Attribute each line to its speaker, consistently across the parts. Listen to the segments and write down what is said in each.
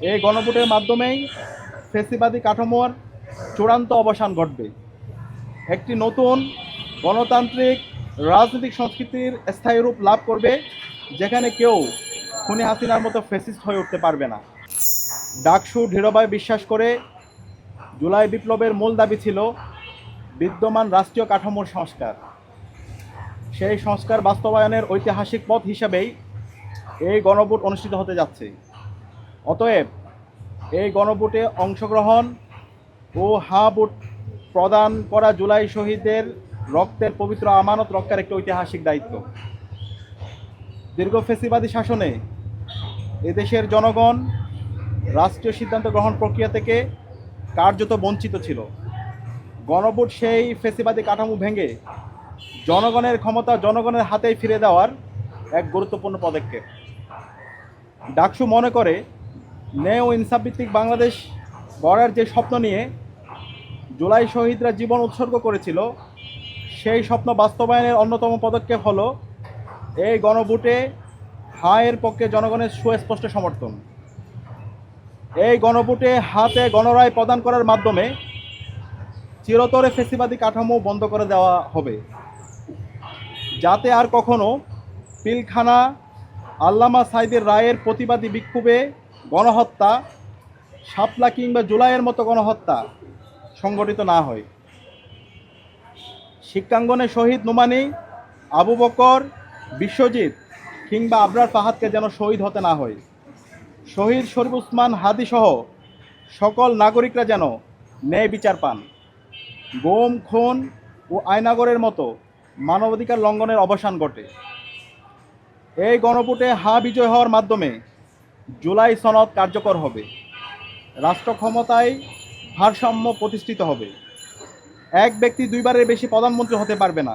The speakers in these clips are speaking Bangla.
Speaker 1: এই গণভোটের মাধ্যমেই ফ্যাসিবাদী কাঠামোর চূড়ান্ত অবসান ঘটবে। একটি নতুন গণতান্ত্রিক রাজনৈতিক সংস্কৃতির স্থায়ী রূপ লাভ করবে, যেখানে কেউ খুনি হাসিনার মতো ফ্যাসিস্ট হয়ে উঠতে পারবে না। ডাকসু দৃঢ়ভাবে বিশ্বাস করে জুলাই বিপ্লবের মূল দাবি ছিল বিদ্যমান রাষ্ট্রীয় কাঠামোর সংস্কার। সেই সংস্কার বাস্তবায়নের ঐতিহাসিক পথ হিসাবেই এই গণভোট অনুষ্ঠিত হতে যাচ্ছে। অতএব এই গণভোটে অংশগ্রহণ ও হ্যাঁ ভোট প্রদান করা জুলাই শহীদদের রক্তের পবিত্র আমানত রক্ষার একটি ঐতিহাসিক দায়িত্ব। দীর্ঘ ফ্যাসিবাদী শাসনে এদেশের জনগণ রাষ্ট্রীয় সিদ্ধান্ত গ্রহণ প্রক্রিয়া থেকে কার্যত বঞ্চিত ছিল। গণভোট সেই ফ্যাসিবাদী কাঠামো ভেঙে জনগণের ক্ষমতা জনগণের হাতেই ফিরে দেওয়ার এক গুরুত্বপূর্ণ পদক্ষেপ। ডাকসু মনে করে ন্যায় ও ইনসাফভিত্তিক বাংলাদেশ গড়ার যে স্বপ্ন নিয়ে জুলাই শহীদরা জীবন উৎসর্গ করেছিল, সেই স্বপ্ন বাস্তবায়নের অন্যতম পদক্ষেপ হলো এই গণভোটে হায়ের পক্ষে জনগণের সুস্পষ্ট সমর্থন। এই গণভোটে হাতে গণরায় প্রদান করার মাধ্যমে চিরতরে ফ্যাসিবাদী কাঠামো বন্ধ করে দেওয়া হবে, যাতে আর কখনো পিলখানা, আল্লামা সাঈদের রায়ের প্রতিবাদী বিক্ষোভে গণহত্যা, শাপলা কিংবা জুলাইয়ের মতো গণহত্যা সংগঠিত না হয়। শিক্ষাঙ্গনে শহীদ নোমানী, আবু বকর, বিশ্বজিৎ কিংবা আবরার ফাহাদকে যেন শহীদ হতে না হয়। শহীদ শরীফ উসমান হাদি সহ সকল নাগরিকরা যেন ন্যায় বিচার পান। গুম, খুন ও আয়নাগরের মতো মানবাধিকার লঙ্ঘনের অবসান ঘটে। এই গণভোটে হ্যাঁ বিজয় হওয়ার মাধ্যমে জুলাই সনদ কার্যকর হবে, রাষ্ট্র ক্ষমতায় ভারসাম্য প্রতিষ্ঠিত হবে। এক ব্যক্তি দুইবারের বেশি প্রধানমন্ত্রী হতে পারবে না।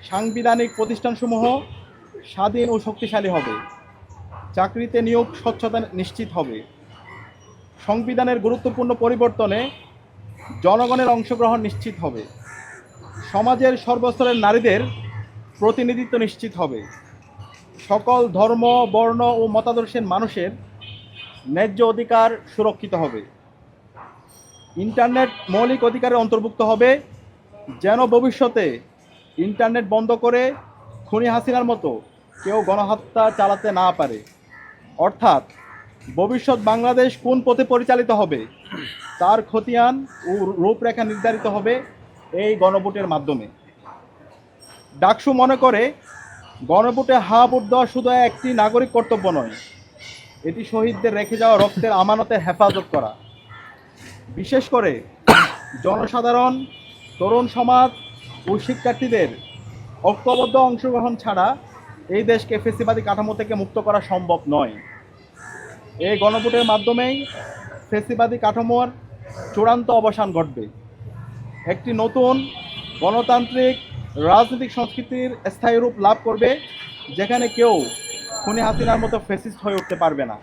Speaker 1: সাংবিধানিক প্রতিষ্ঠানসমূহ স্বাধীন ও শক্তিশালী হবে। চাকরিতে নিয়োগ স্বচ্ছতা নিশ্চিত হবে। সংবিধানের গুরুত্বপূর্ণ পরিবর্তনে জনগণের অংশগ্রহণ নিশ্চিত হবে। সমাজের সর্বস্তরের নারীদের প্রতিনিধিত্ব নিশ্চিত হবে। সকল ধর্ম, বর্ণ ও মতাদর্শের মানুষের ন্যায্য অধিকার সুরক্ষিত হবে। ইন্টারনেট মৌলিক অধিকারে অন্তর্ভুক্ত হবে, যেন ভবিষ্যতে ইন্টারনেট বন্ধ করে খুনি হাসিনার মতো কেউ গণহত্যা চালাতে না পারে। অর্থাৎ ভবিষ্যৎ বাংলাদেশ কোন পথে পরিচালিত হবে তার খতিয়ান ও রূপরেখা নির্ধারিত হবে এই গণভোটের মাধ্যমে। ডাকসু মনে করে গণভোটে হ্যাঁ ভোট দেওয়া শুধু একটি নাগরিক কর্তব্য নয়, এটি শহীদদের রেখে যাওয়া রক্তের আমানতের হেফাজত করা। বিশেষ করে জনসাধারণ, তরুণ সমাজ ও শিক্ষার্থীদের ঐক্যবদ্ধ অংশগ্রহণ ছাড়া এই দেশকে ফ্যাসিবাদী কাঠামো থেকে মুক্ত করা সম্ভব নয়। এই গণভোটের মাধ্যমেই ফ্যাসিবাদী কাঠামোর চূড়ান্ত অবসান ঘটবে। একটি নতুন গণতান্ত্রিক রাজনৈতিক সংস্কৃতির স্থায়ী রূপ লাভ করবে, যেখানে কেউ খুনি হাসিনার মতো ফ্যাসিস্ট হয়ে উঠতে পারবে না।